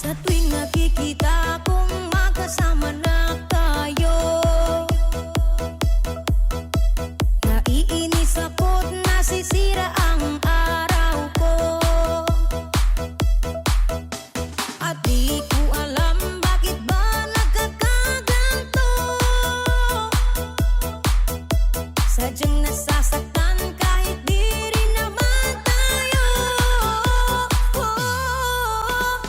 Sa tuwing nakikita kong magkasama na tayo, naiinis ako't nasisira ang araw ko. At di ko alam bakit ba nagkakaganto. Sadyang nasasaktan kahit di rin naman tayo.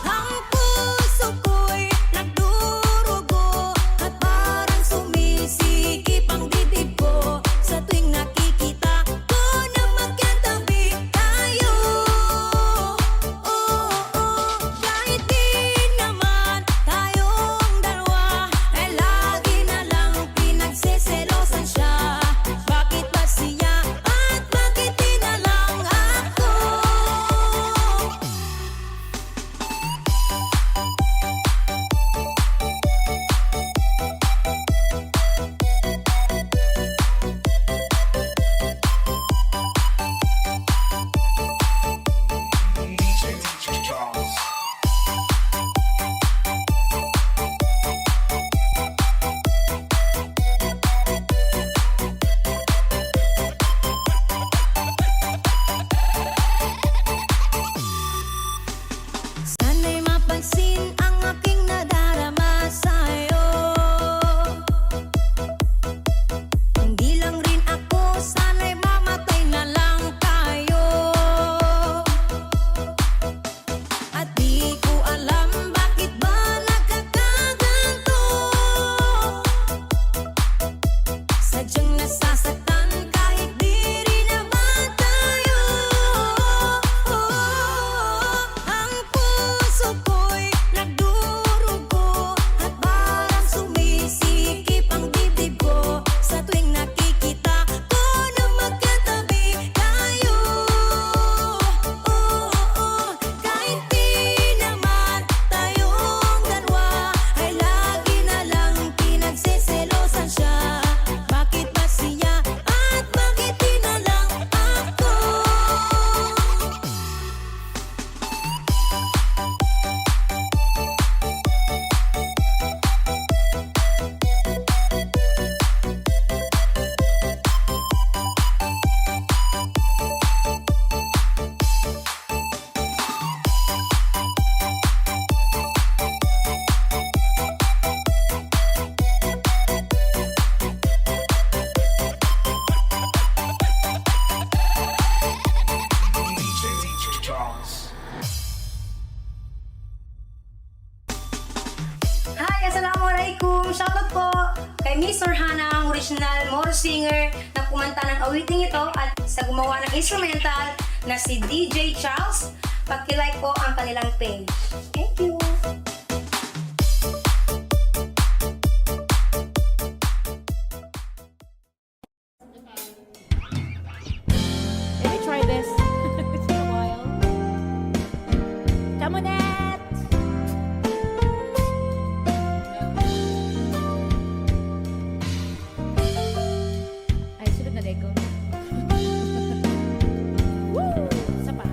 Ang puso ko'y nagdurugo at parang sumisikip ang dibdib ko sa tuwing nakikita ko na magkatabi tayo. Kahit di naman tayong dalawa, ay lagi na lang pinagseselosan siya. Bakit ba siya at bakit di na lang ako? Sana'y mapansin ang aking nadarama sa'yo. Hindi lang rin ako, sana'y mamatay na lang tayo. At di ko alam bakit ba nagkakaganto. Sadyang nasasaktan kahit di rin naman tayo. Ang puso ko'y nagdurugo at parang sumisikip ang dibdib ko sa tuwing nakikita ko na magkatabi tayo. Kahit di naman tayong dalawa, ay lagi na lang pinagseselosan siya. Bakit ba siya at bakit di na lang ako? Hi! Assalamualaikum! Shoutout po kay Miss Orhana, ang original Moro singer na kumanta ng awiting ito at sa gumawa ng instrumental na si DJ Charles. Pag-like po ang kanilang page. Thank you! Let me try this. It's been a while. Chamonette! Ay, sunod na Lego. Woo! Isa pa.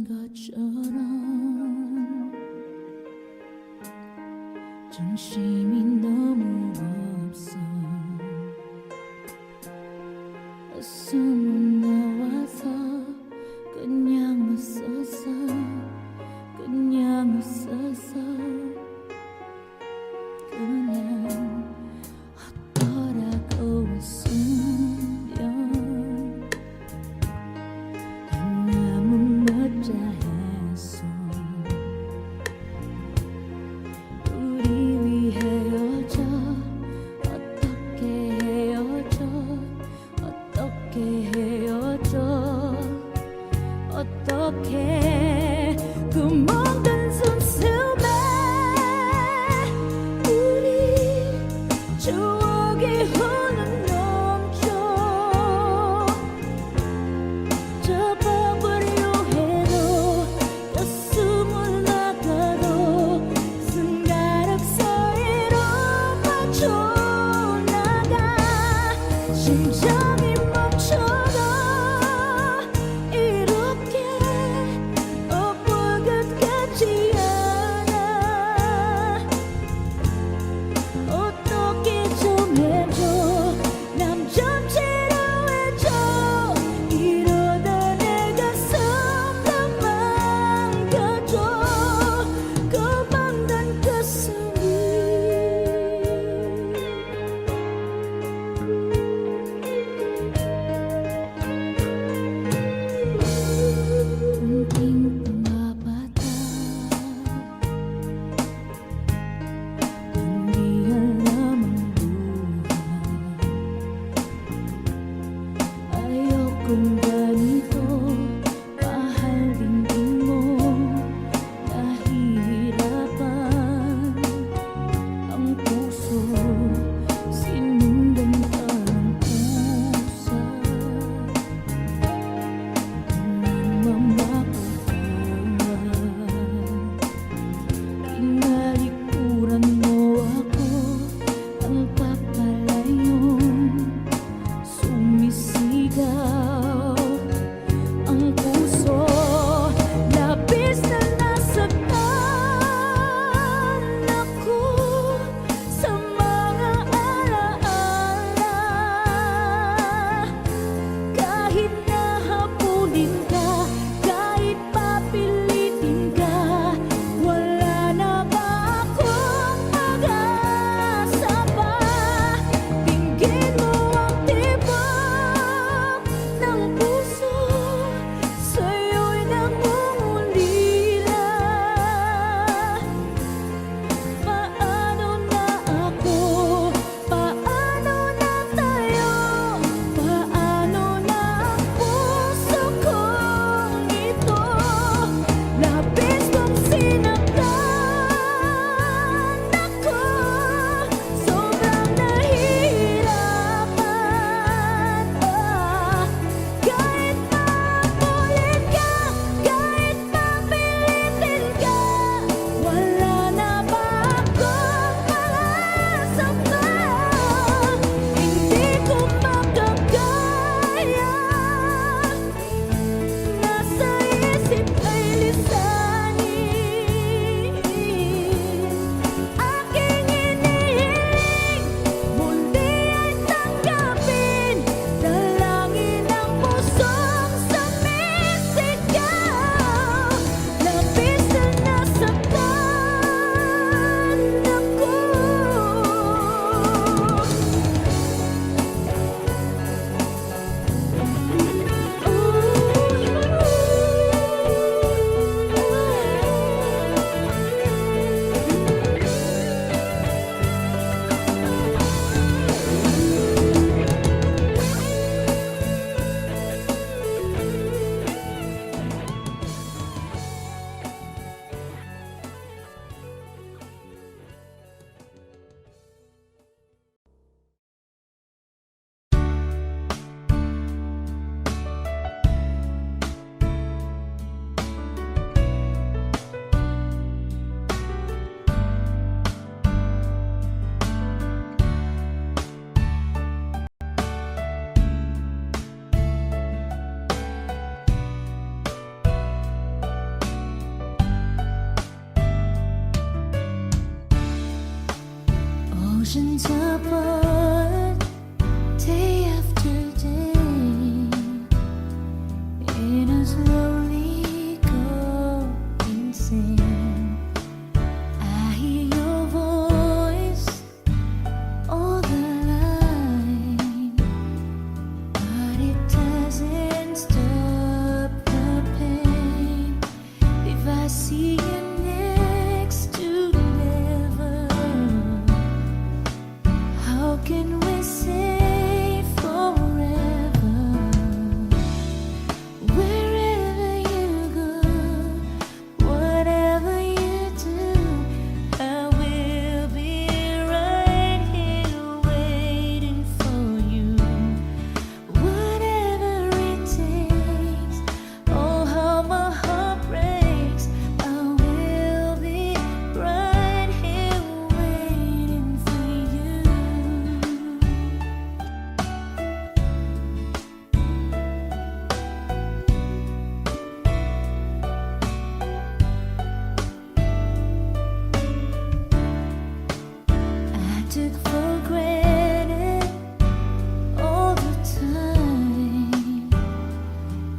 것처럼 중심이 너무 없어 숨은 나와서 그냥 웃었어 그냥 웃었어 그냥 어떠라고 웃으면 너무 멋져했어 우리 위해 헤어져 어떻게 헤어져 어떻게 헤어져 어떻게 그 모든 숨숨에 우리 추억이 흘러넘쳐 접어버려 해도 가슴을 나가도 손가락 사이로 빠져나가 심장이 멈춰도 이렇게 엎을 끝까지 Oceans apart, day after day, and I slowly go insane. I hear your voice all the line, but it doesn't stop the pain. If I see you next to never, how can we say forever? Wherever you go, whatever you do, I will be right here waiting for you. Whatever it takes, oh how my heart breaks, I will be right here waiting for you. I took for granted all the time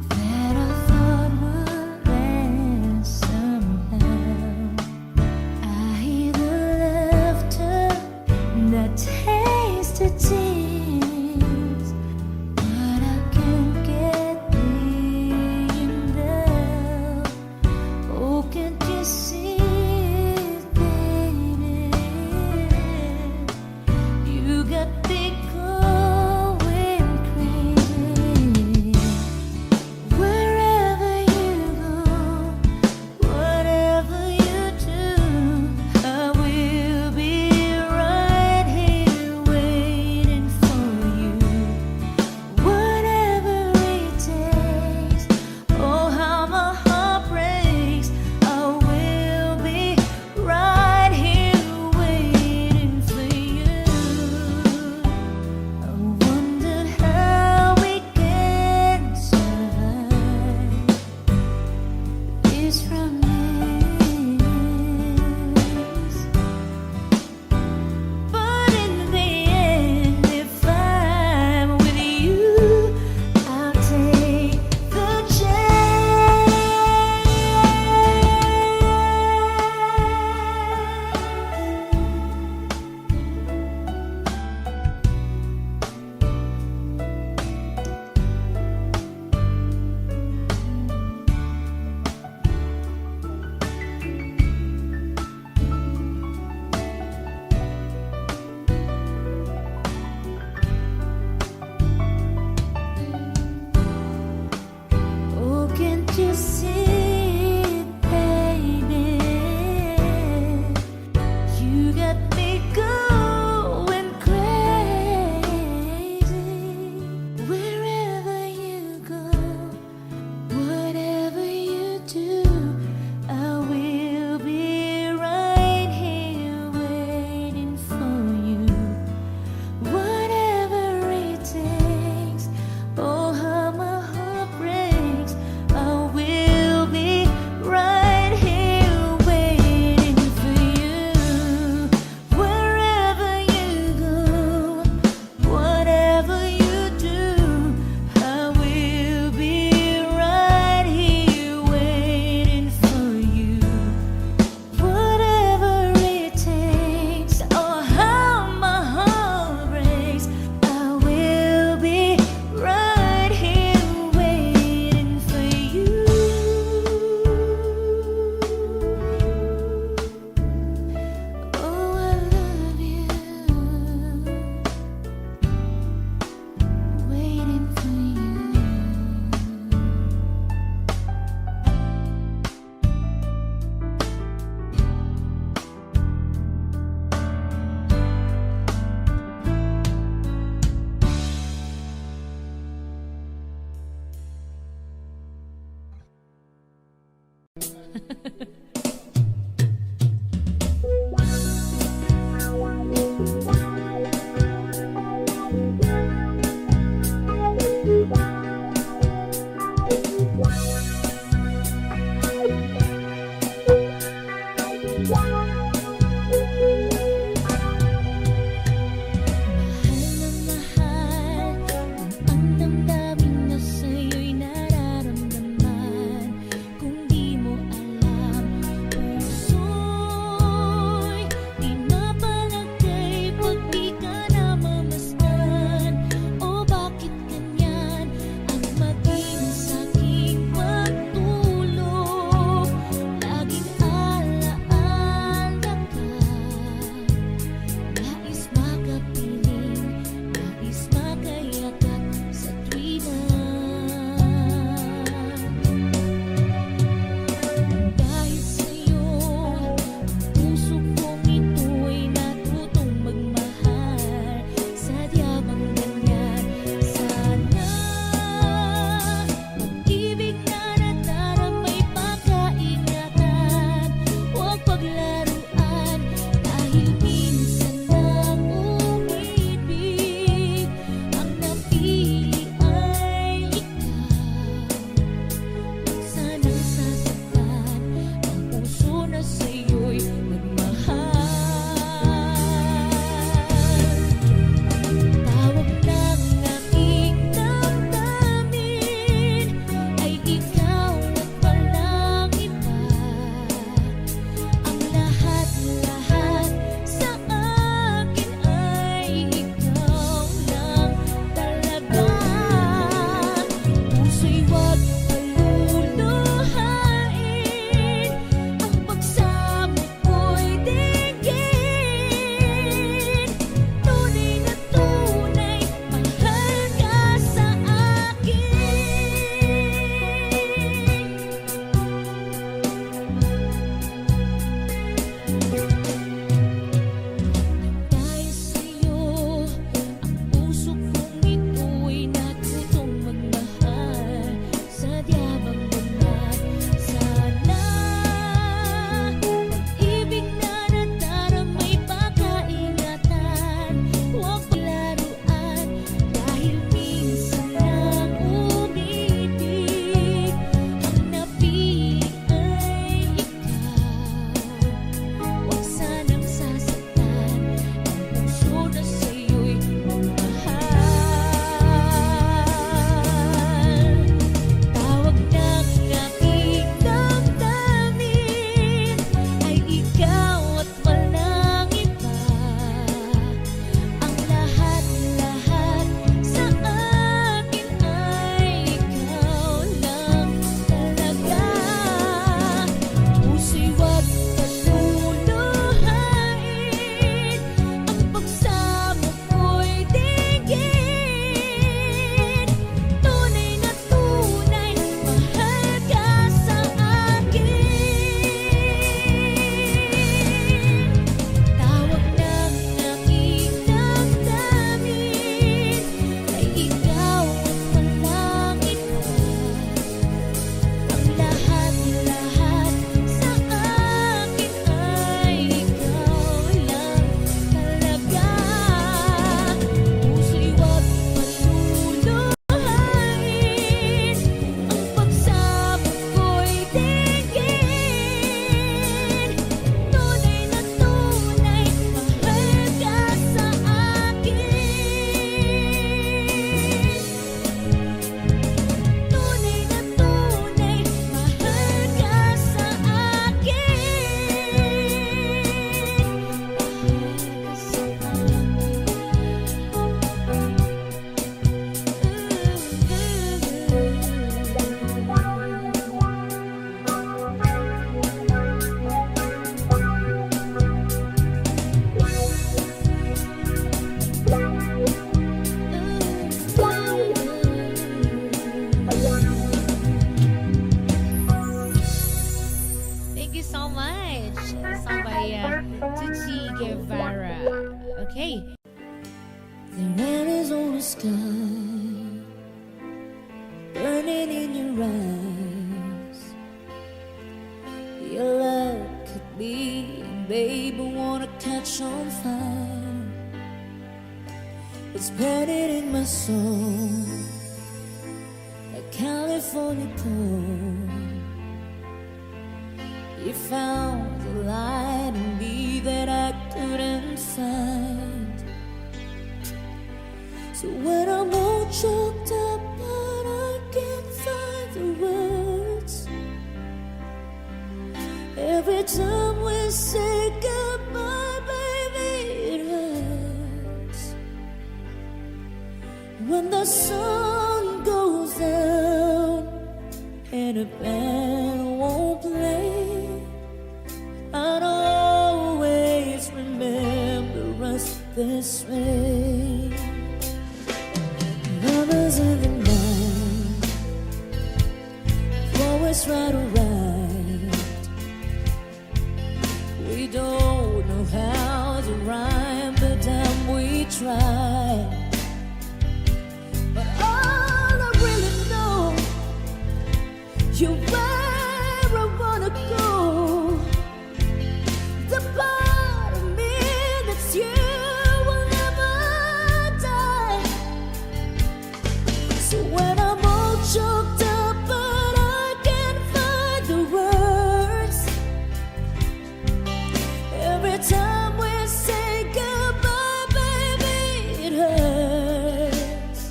that I thought would last somehow. I hear the laughter, the taste of tears, but I can't get enough. Oh, can't you see it, baby? You got me going crazy. Wherever you go, whatever you do, I will be right here waiting for you. Whatever it takes, oh how my heart breaks, I will be right here waiting for you. I wondered how we can survive this romance, but in the end, if I'm with you, I'll take the chance. Oh, can't you see it, baby? You got me going crazy. Wherever you go, whatever you do, I will be right here waiting for you. Whatever it takes, oh how my heart breaks, I will be right here waiting for you. Wherever you go, whatever you do, I will be right here waiting for you. Whatever it takes, oh how my heart breaks, I will be right here waiting for you. Oh, I love you, waiting for you. me, and babe, I wanna catch on fire. It's burning in my soul, a California cold. You found the light in me that I couldn't find. So when I'm all choked up but I can't find the words, every time we say goodbye, baby, it hurts. When the sun goes down and a band won't play, I'd always remember us this way. Lovers in the night, always right or right. We don't know how to rhyme, but damn we try. But all I really know, you're where I wanna go. The part of me that's you will never die. So when I'm all choked up but I can't find the words, every time we say goodbye, baby, it hurts.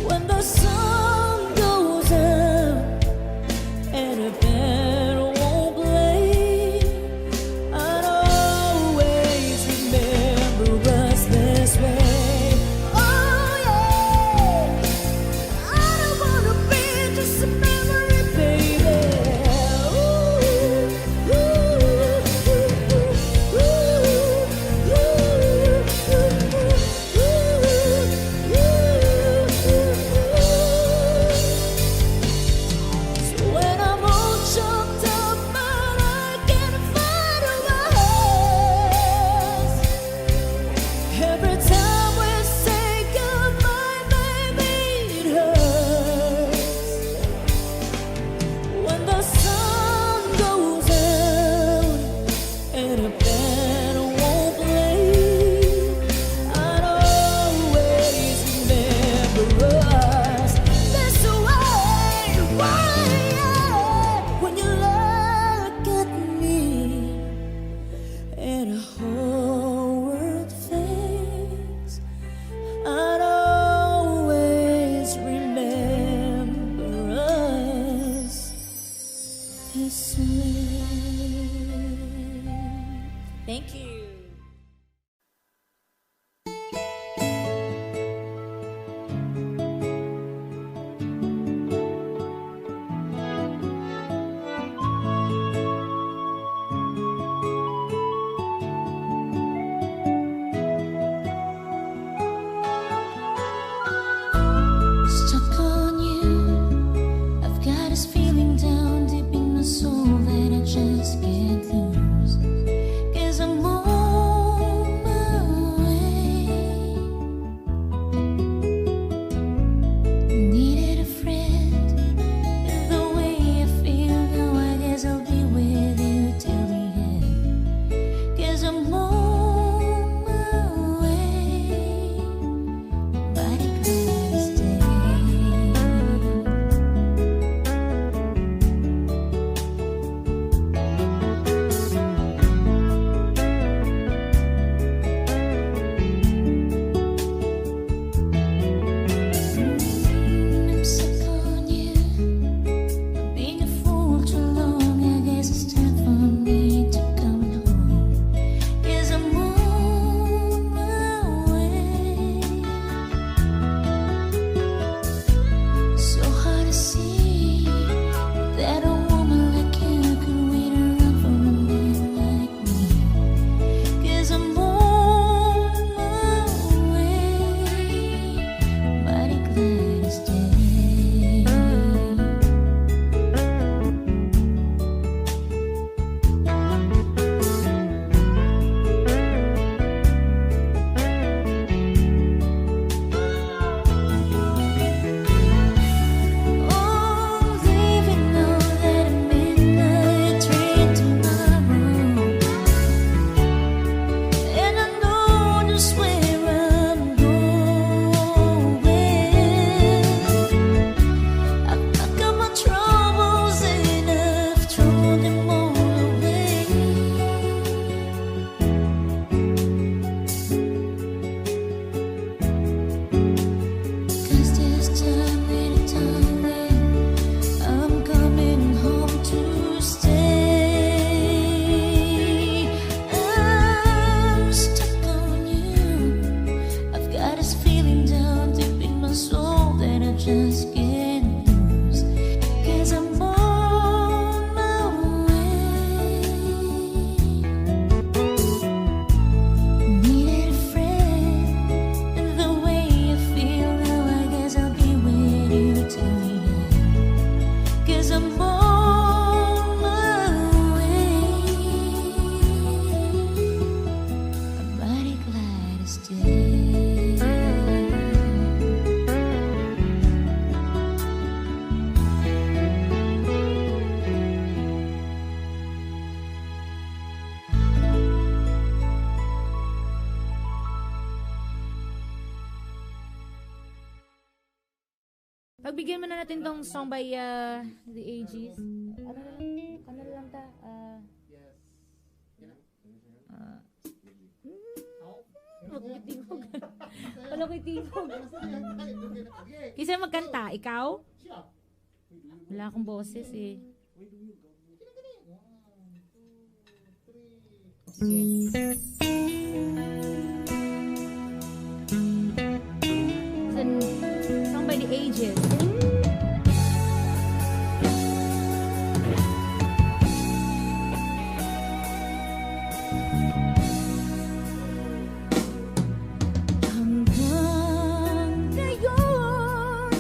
When the sun goes out and a band won't play, I'd always remember us this way. Oh yeah, I don't wanna be just a memory, baby. So when I'm all choked up but I can't find my words, every time we say goodbye, baby, it hurts. When the sun goes out and a band won't play, I'd always remember us this way. Why? When you look at me and a whole world fades, I'd always remember us this way. Thank you. Stuck on you, I've got this feeling down deep in my soul that I just can't lose. 'Cause I'm more Pagbigyan mo na natin tong song by The Aegis. Ano lang ta? Magkitingog. Wala ko itingog. Kisa magkanta, ikaw? Wala akong boses eh. Sige. Song by The Aegis. Hanggang ngayon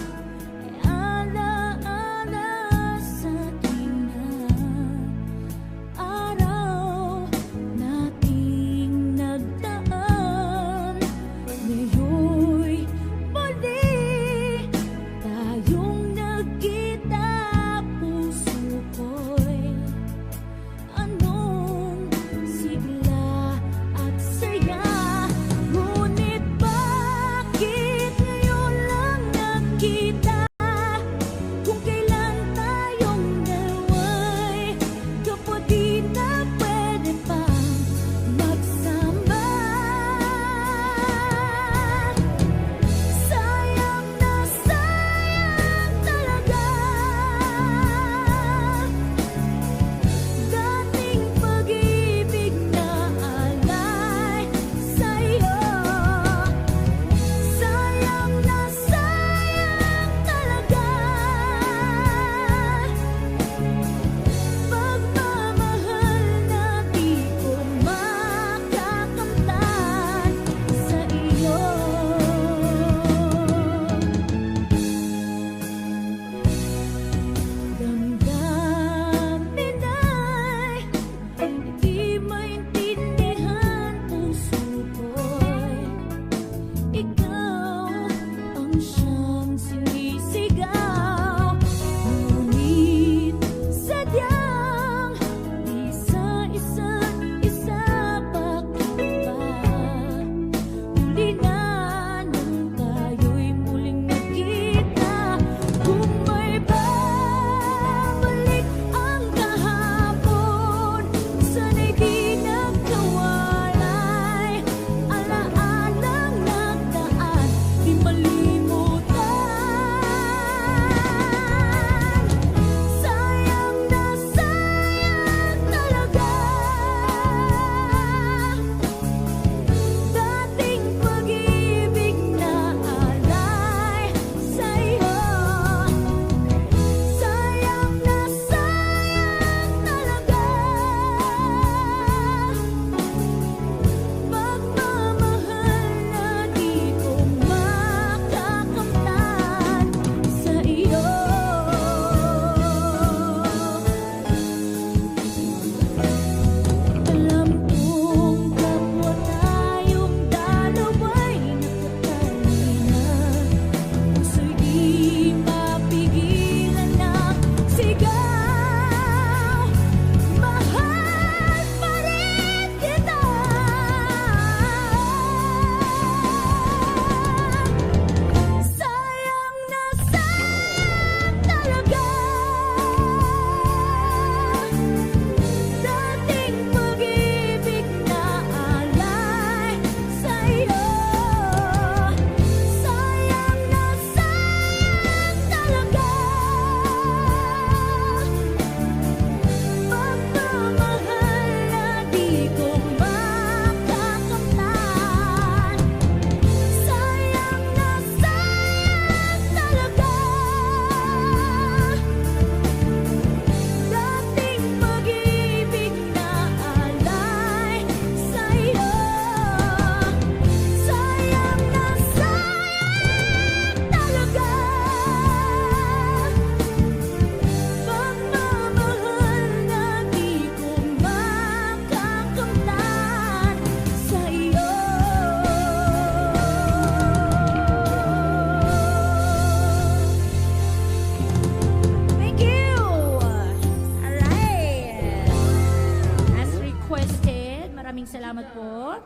ay alaala sa akin na araw nating nagdaan. Ngayon'y muli tayong nagkita, puso ko'y anong sigla at saya. Ngunit bakit ngayon lang nagkita, kung kailan tayong dalawa'y kapatid na pwede pang magsama. Sayang na sayang talaga dating pag-ibig na alay sa'yo. Sayang na sayang talaga pagmamahal na di ko makakamtan sa iyo. Damdamin ay hindi maintindihan, puso ko'y ikaw ang siyang sinisigaw. Ngunit sadyang di sa isa't isa, bakit ba huli na nang tayo'y muling nagkita? Kung may babalik ang kahapon, sana'y di nagkawalay. Alaalang nagdaan, di malimutan. Sayang na sayang talaga dating pag-ibig na alay sa'yo. Sayang na sayang talaga pagmamahal na di ko makakamtan sa iyo. Alam kong kapwa tayong dalawa'y nakatalina, puso'y di mapigilan ng sigaw. Mahal pa rin kita. Sayang na sayang talaga dating pag-ibig na alay sa'yo. Sayang na sayang talaga pagmamahal na di ko makakamtan. Sayang na sayang talaga dating pag-ibig na alay sa'yo. Sayang na sayang talaga pagmamahal na di ko makakamtan sa iyo. Thank you. Alright. As requested, maraming salamat po.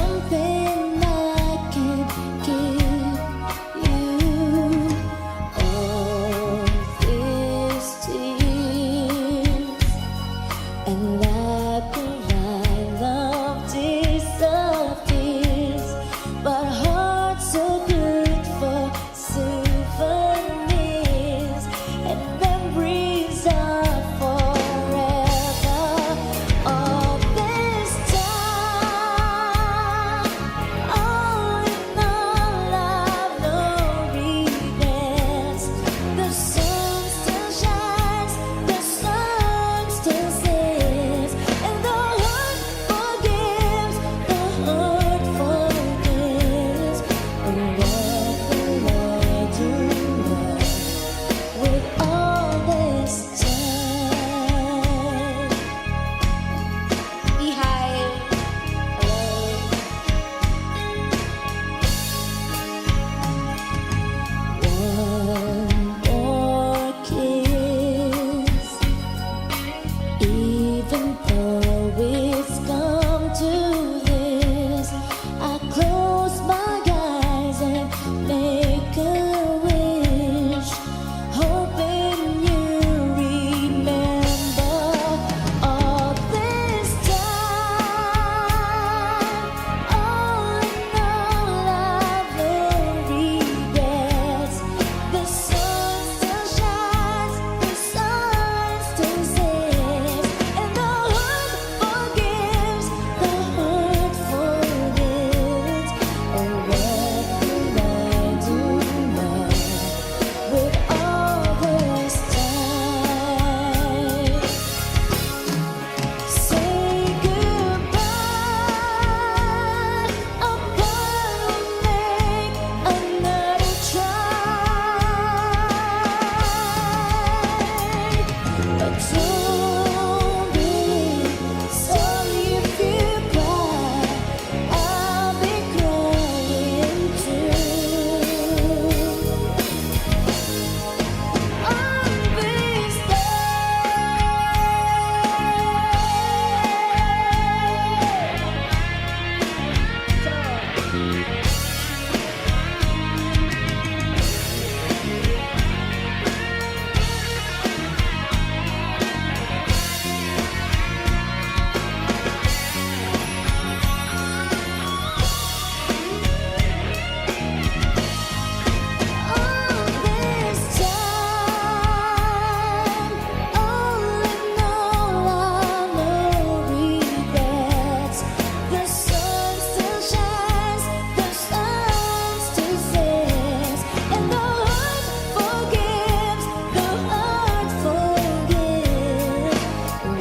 something I can give you. All these tears and laughter, I love disappears, but hearts are good for souvenirs, and memories are forever. All this time, all in all, I've no regrets. The sun still shines, the sun still says, and the heart forgives, the heart forgives. And what will I do now with all this time? Ihay. One more kiss, even though it's come to this, I close my eyes and make a wish, hoping you remember all this time. All in all, I've no regrets. The sun still shines, the sun still says, and the heart forgives, the heart forgives. And what will I do now with all this time? Say goodbye, I'm gonna make another try. But don't be sorry if you cry, I'll be crying too. On this time, all in all, I've no regrets. The sun still shines, the sun still says, and the heart forgives, the heart forgives.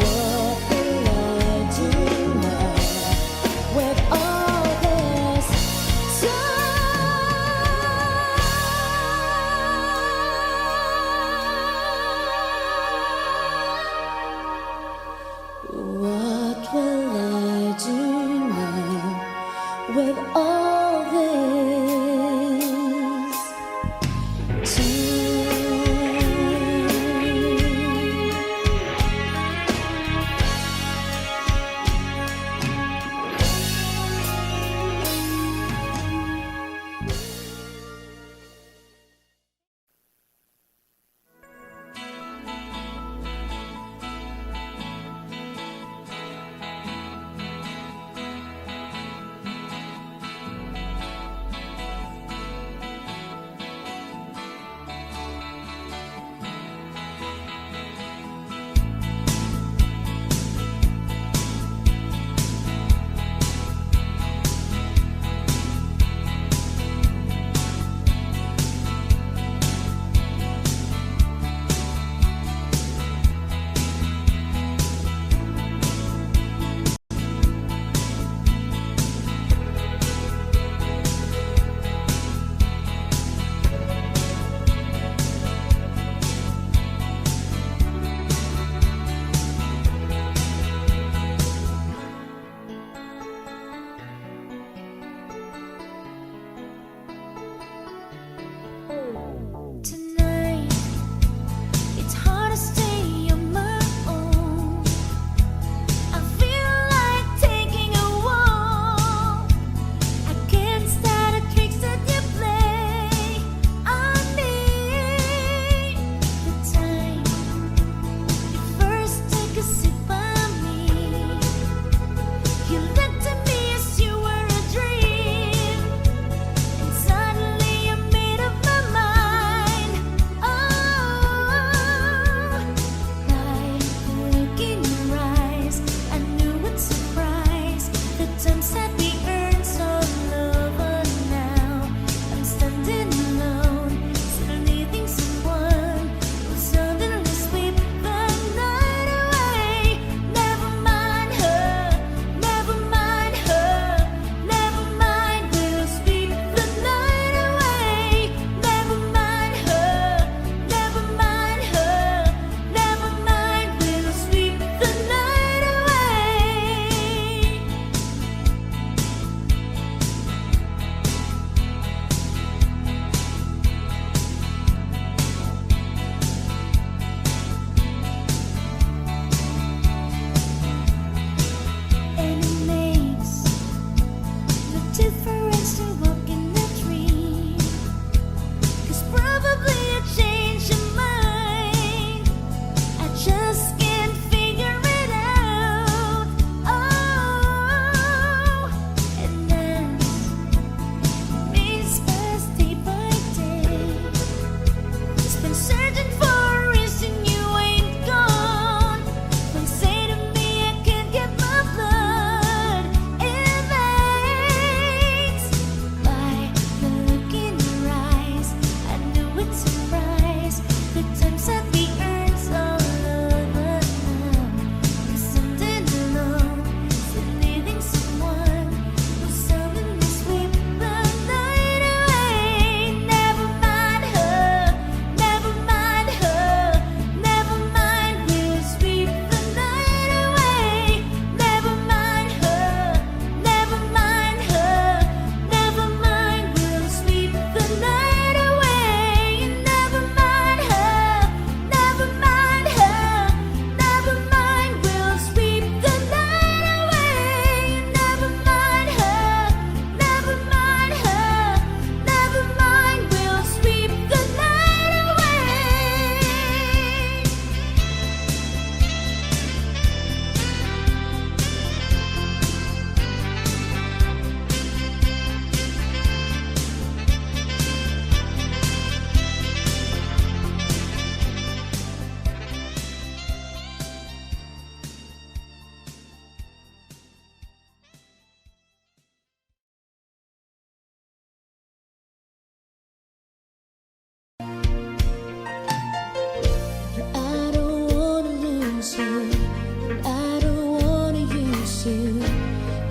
What will I do now with all this time? What will I do now with all this time?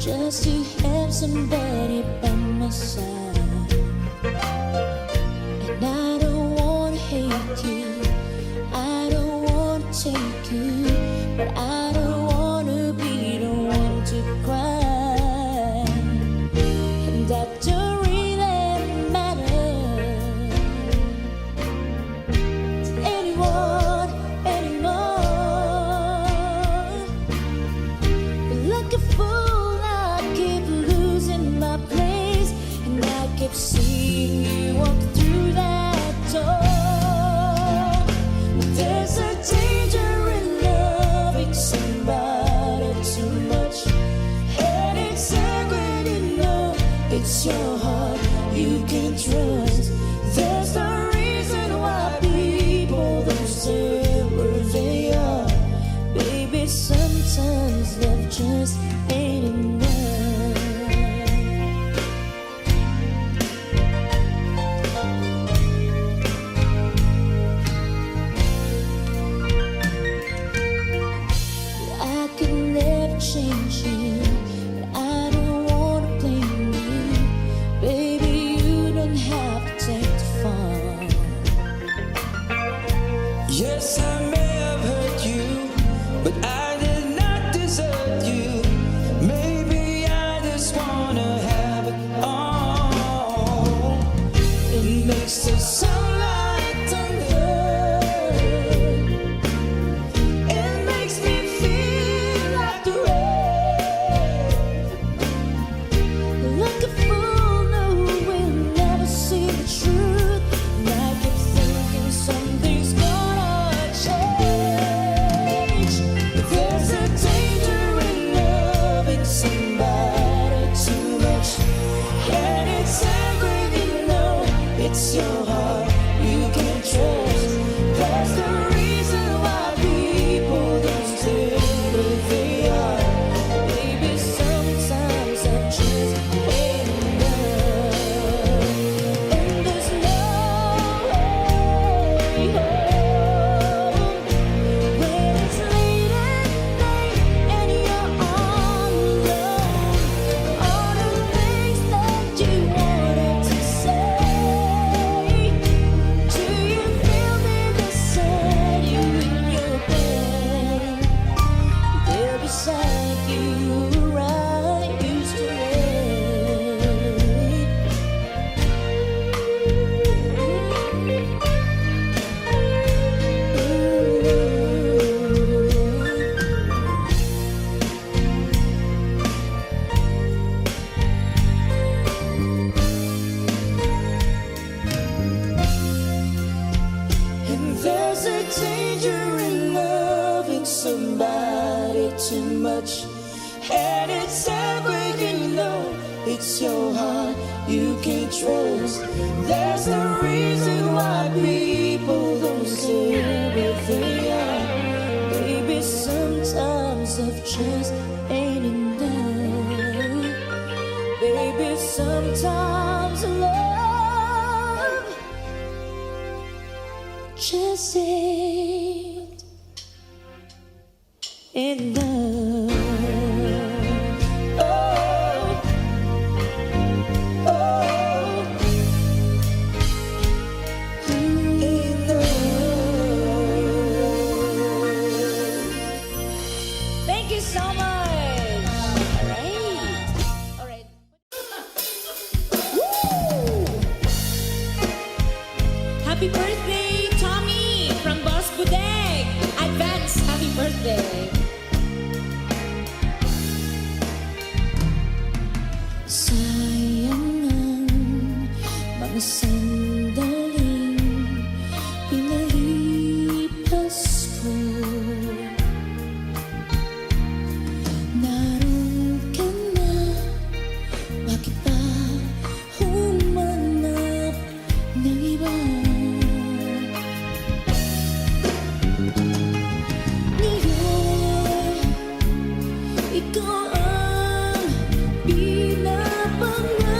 just to have somebody by my side. And I don't wanna hate you, I don't wanna take you, but I don't wanna be the one to cry. And that don't really matter to anyone anymore. But like a fool, I keep losing my place, and I keep seeing you walk through that door. There's a danger in loving somebody too much, and it's sacred, you know. It's your heart you can trust. There's no reason why people don't say where they are. Baby, sometimes love just ain't enough. I could never change you, but I don't wanna blame you. Baby, you don't have to take the fall. Yes, I may have hurt you, but I did not desert you. Maybe I just wanna have it all. It makes the sunlight thunder. It makes me feel like the rain. Like a fool, no, we'll never see the truth. And I keep thinking something's gonna change. But there's a danger in loving somebody too much, and it's sacred, you know. It's your heart you can trust. That's the reason why people don't stay where they are. Baby, sometimes I just ain't enough. And there's no way home when it's late at night and you're all alone. All the things that you wanted to say. Do you feel me beside you in your bed? There beside you where I used to And there's a danger in loving somebody too much, and it's sacred, you know. It's your heart you can trust. There's no reason why people don't stay where they are. Baby, sometimes love just ain't enough. Baby, sometimes love just ain't enough. Oh, oh, Thank you so much. All right. Happy birthday, Tommy from Boss Budeg. Advance happy birthday. Sayang ang mga sandaling pinalipas ko. Naroon ka na, bakit pa humanap ng iba? Ngayon, ikaw ang pinapangarap.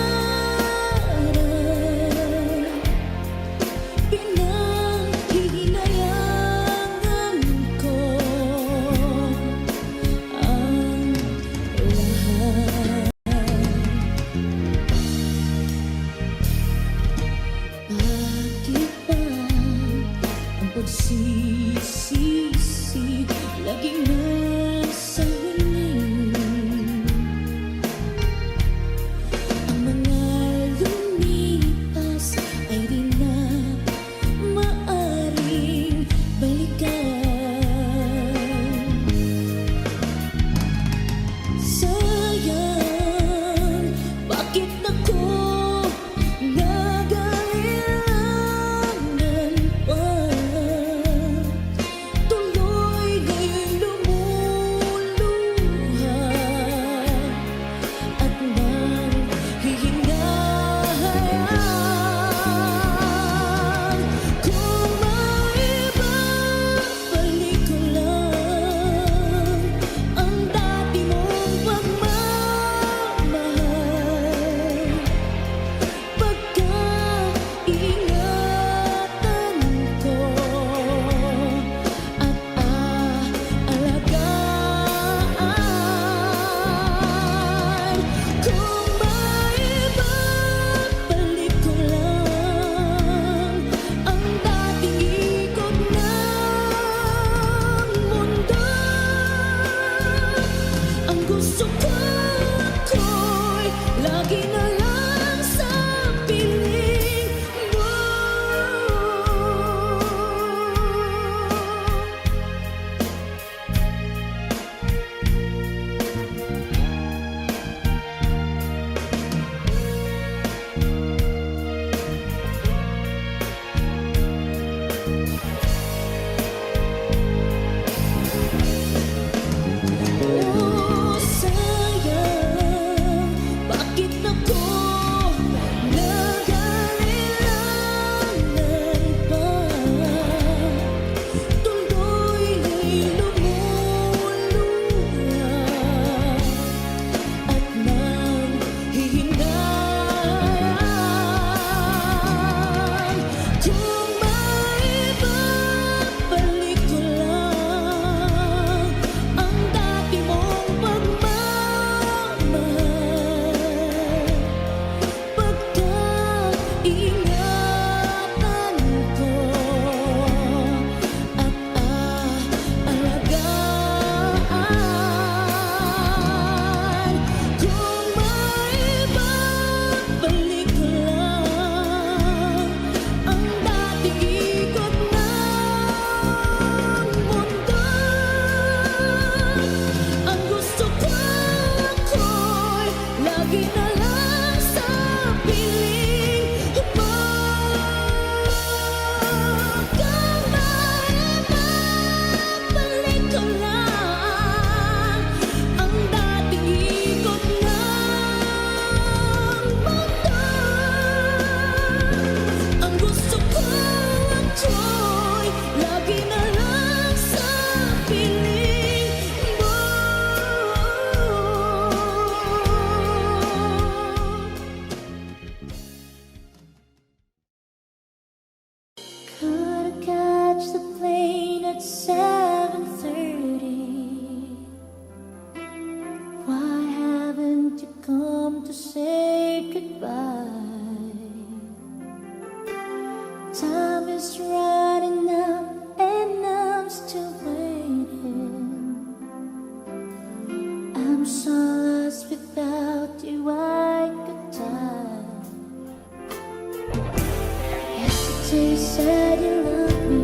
till you said you loved me,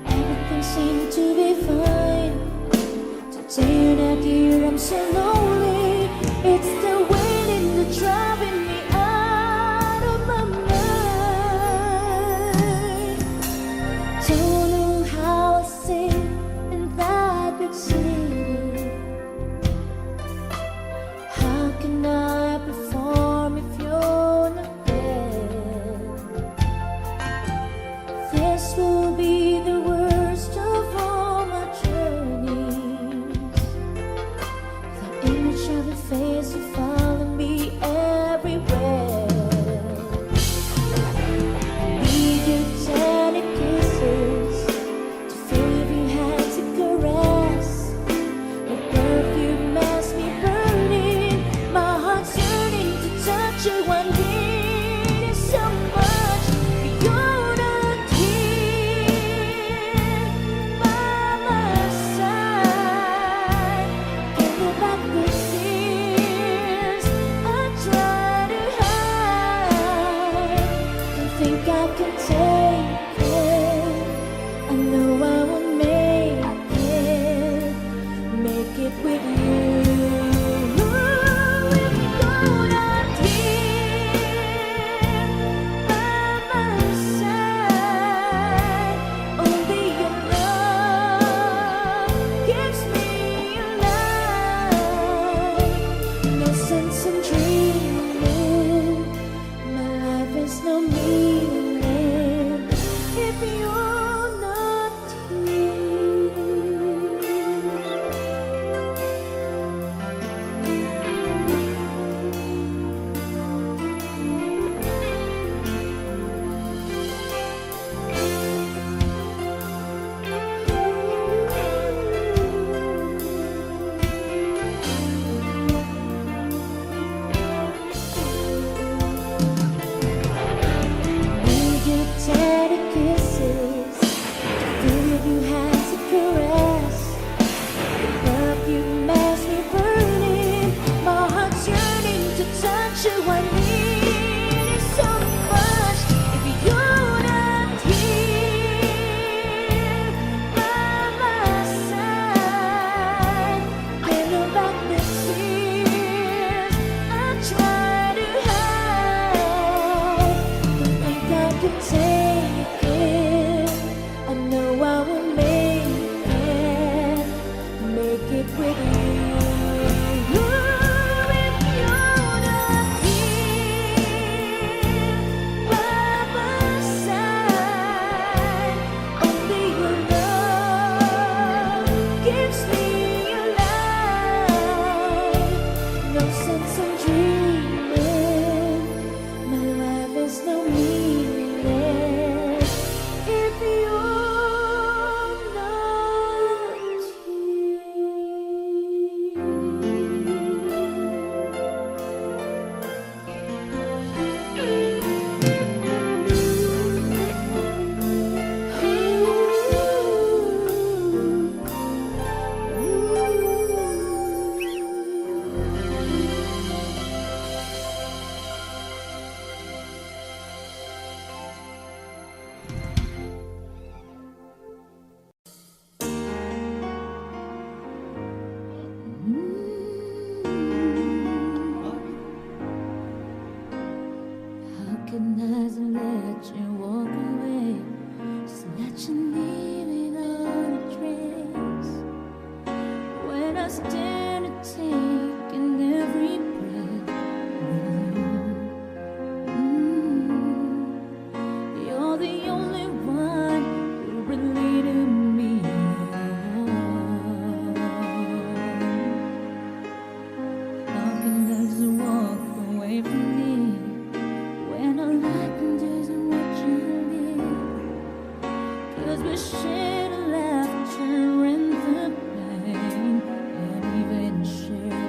everything seemed to be fine. Today you're not here, I'm so lonely. It's the waiting that's driving me out of my mind. Don't know how I sit in that big city. How can I perform if you're not there? This will be the worst of all my journeys. The image of your face will follow me everywhere. Need your tender kisses to feel your hands to caress. Your perfume has me burning, my heart's yearning to touch you. I need you so much, but you're not here by my side. Can't go back the tears I try to hide. Don't think I can take it. I know I won't make it with you. If you're not here by my side, only your love gives me life. No sense in dreaming, my life is no meaning if you're not here. Need your tender kisses, feel your hands to caress. Your perfume has me burning, my heart's yearning to touch you. I need you so much. If you're not here by my side, can't hold back the tears I try to hide. Don't think I can take it. I know I will make it with you. If you're not here by my side, only your love gives me your life. No sense in dreaming, my life is no meaning if you're not How can I let you walk away? Just let you leave without a trace. When I stand to take in every breath with you, you're the only one who really to me. How can I just walk away from me when all I can do is watch you live? 'Cause we share the laughter and the pain, and even share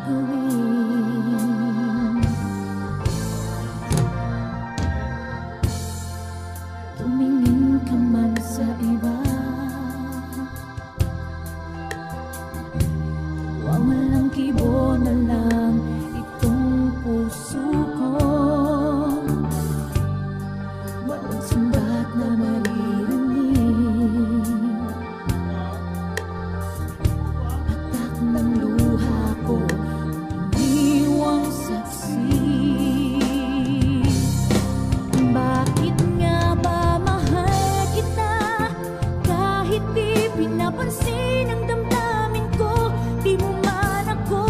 gagawin. Tumingin ka man sa iba, walang kibo na lang itong puso ko. Walang sumbat na maririnig, patak ng luha ko, iniwang saksi. Bakit nga ba mahal kita kahit di pinapansin ang damdamin ko? Di mo man ako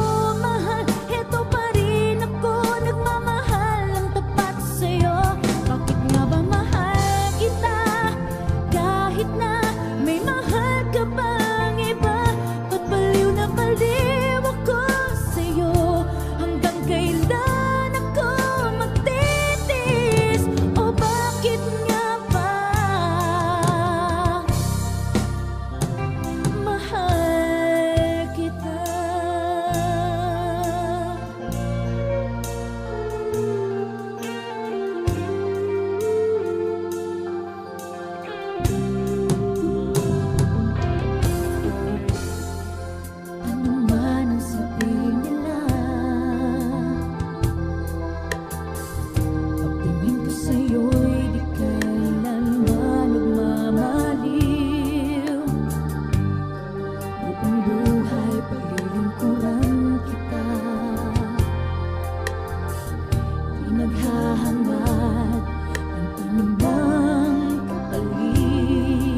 mahal, heto pa rin ako nagmamahal ng tapat sa'yo. Bakit nga ba mahal kita kahit na may mahal ka bang iba? Ba't baliw na baliw ako sa'yo? Hanggang kailan ako magtitis? O bakit nga ba mahal kita? Ano man ang sabihin nila, pagtingin ko sa'yo'y di kailanman nagmamaliw. Buong buhay paglilingkuran kita, di naghahangad ng anumang kapalit.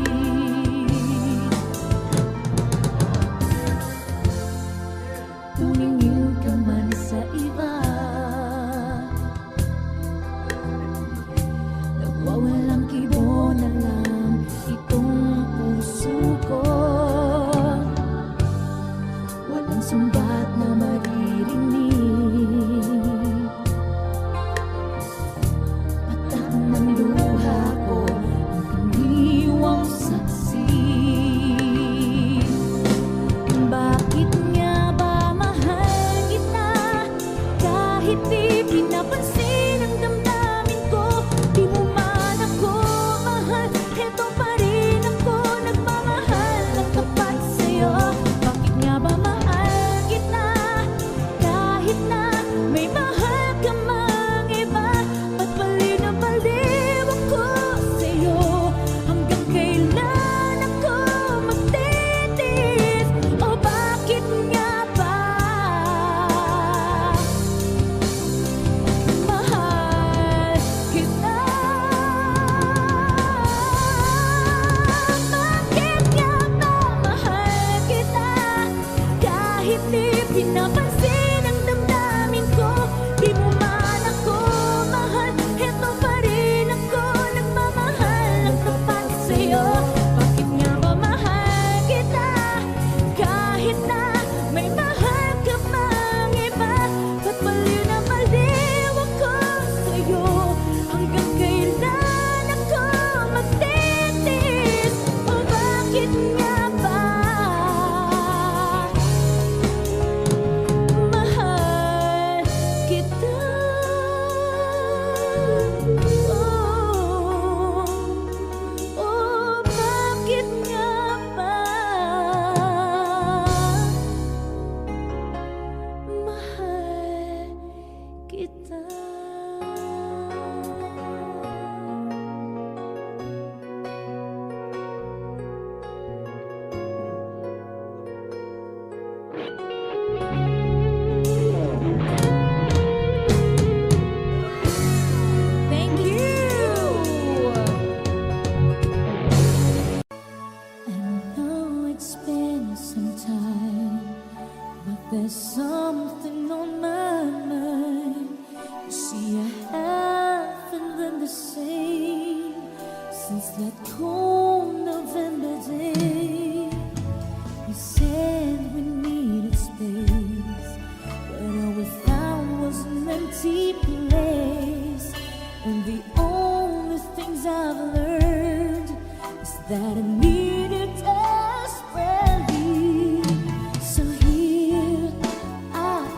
Tumingin ka man sa iba, nagwawalang kibo na lang itong puso ko. Walang sumbat na maririnig, patak ng luha ko, ang iniwang saksi. Bakit nga ba mahal kita kahit di pinapansin ang damdamin ko? Di mo man ako mahal, heto pa rin ako nagmamahal ng tapat sa'yo. Bakit nga ba mahal kita kahit na may mahal ka mang iba? Ba't baliw na baliw ako sa'yo? Hanggang kailan ako magtitis? O bakit nga ba mahal kita? Bakit nga ba mahal kita kahit di pinapansin ang damdamin ko? Di mo man ako mahal, heto pa rin ako nagmamahal ng tapat sa'yo. Bakit nga ba mahal kita kahit na may mahal ka mang iba? Ba't baliw na baliw ako sa'yo? Hanggang kailan ako magtitis? O bakit nga ba mahal kita? Oh, bakit nga ba mahal kita? Thank you! I know it's been some time, but there's something on my mind. You see, I haven't been the same since that cold November day. You said we needed space, but all we found was an empty place. And the only things I've learned is that I need it desperately. So here I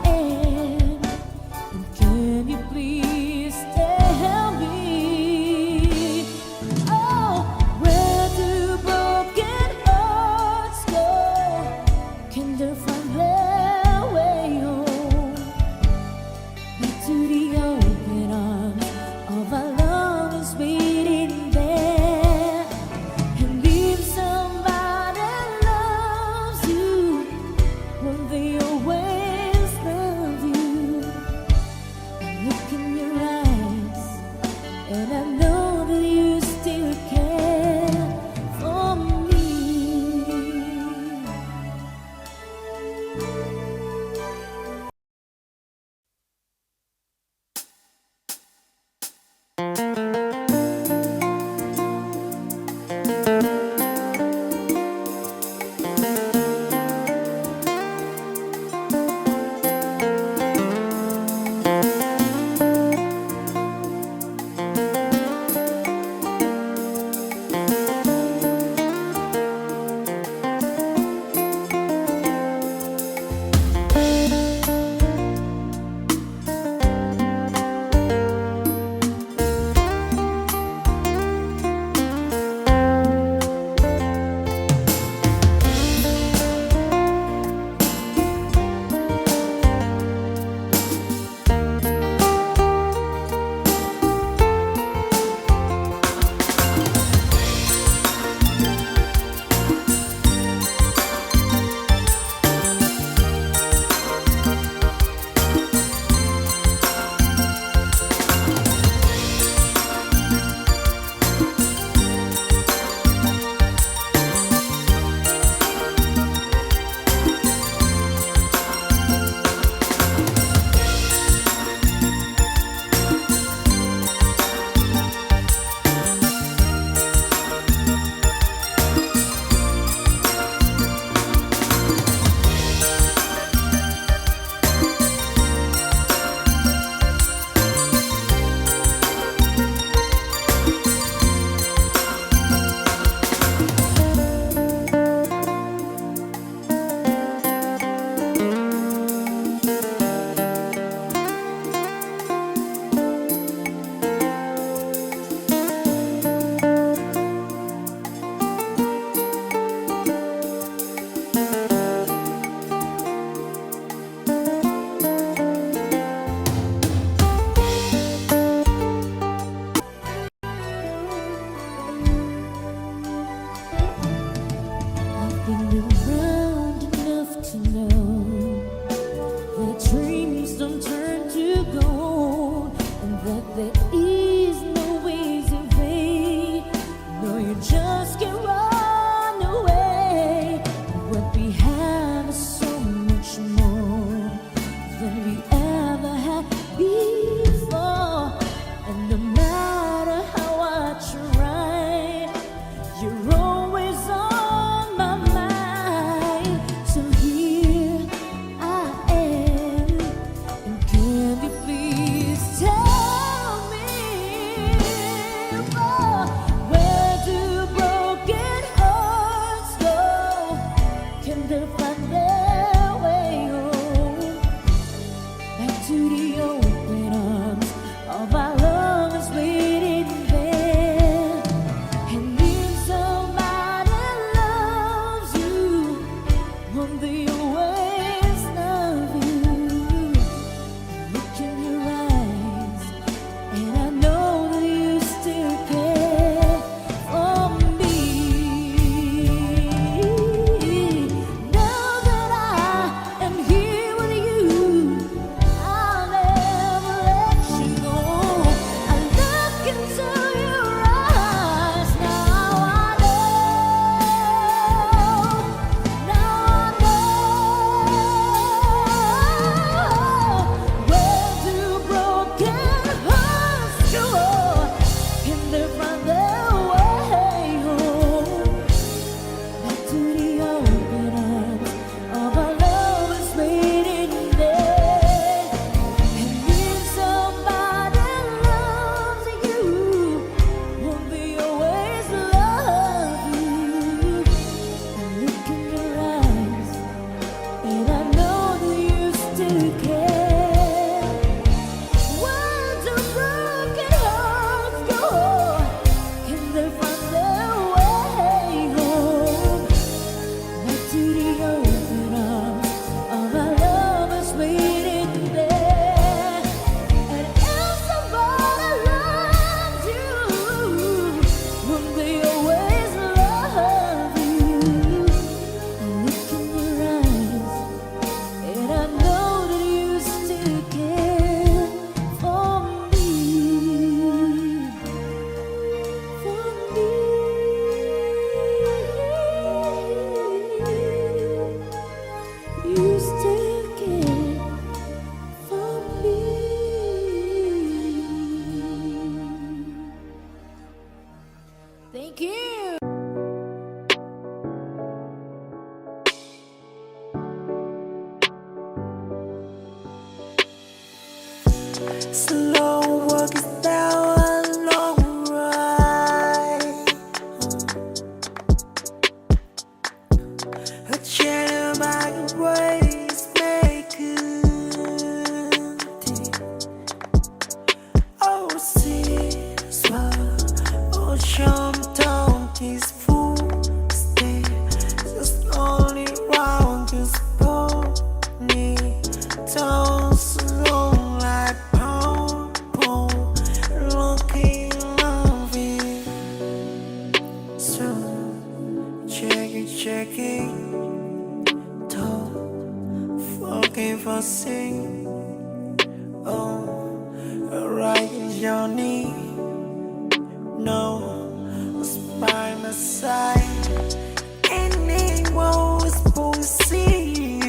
I've been around enough to know that dreams don't turn to gold, and that there is no easy way. No, you just can't run away. What we have is so much more than we ever had before, and no matter how I try, you're always on my mind. So here I am, and can you please tell me, where do broken hearts go? Can they find their way home? Back to the open Slow walk is down a long ride. A chair by the ways make it. Oh, see, swallow, ocean town is full. Stay just only round this pony. Tones long like pound, looking loving. So checking, toe, fucking for sing. Oh, right in your knee. No, by my side. Anyone was supposed to see.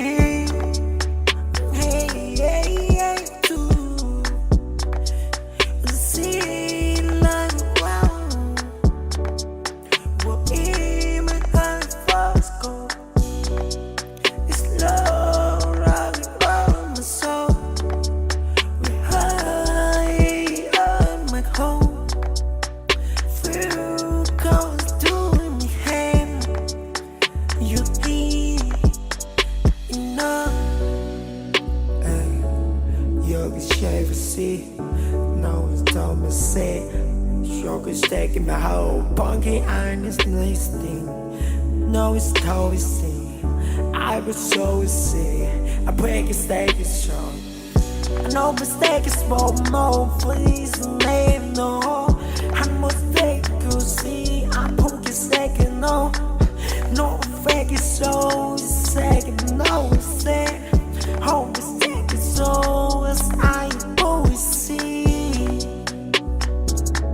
Hey, hey, hey, too. See, like, wow. What in my heart was gold. It's love, right around my soul. We high on my home. Feel cold doing me hand. You need enough. Hey, yoga shave see. No, it's dumb as say. Sugar taking my whole punky iron is listening. No, it's totally see. I was always see. I break a stake is strong. I know mistake is small more. Please name no. I mistake to see. I put your second no. No fake is so second no say. Home mistake is so as I always see.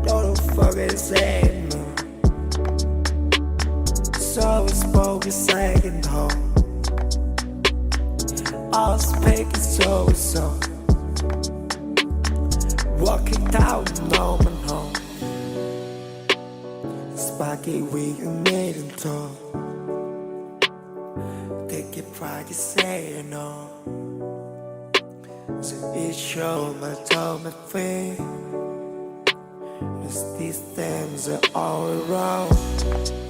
Don't fucking say no. So it's spoken second home. All speak is so. Walk it out, no man home. Sparky, we made it tall. Take it pride, you say no. So it show my toe, my feet. These stems are all around.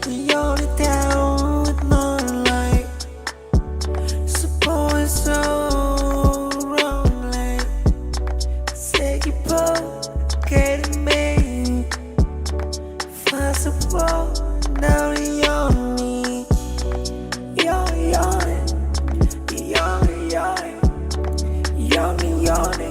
The only town with no light. Suppose so wrong, like say you both getting me. Fast forward, now you're on me. You're me,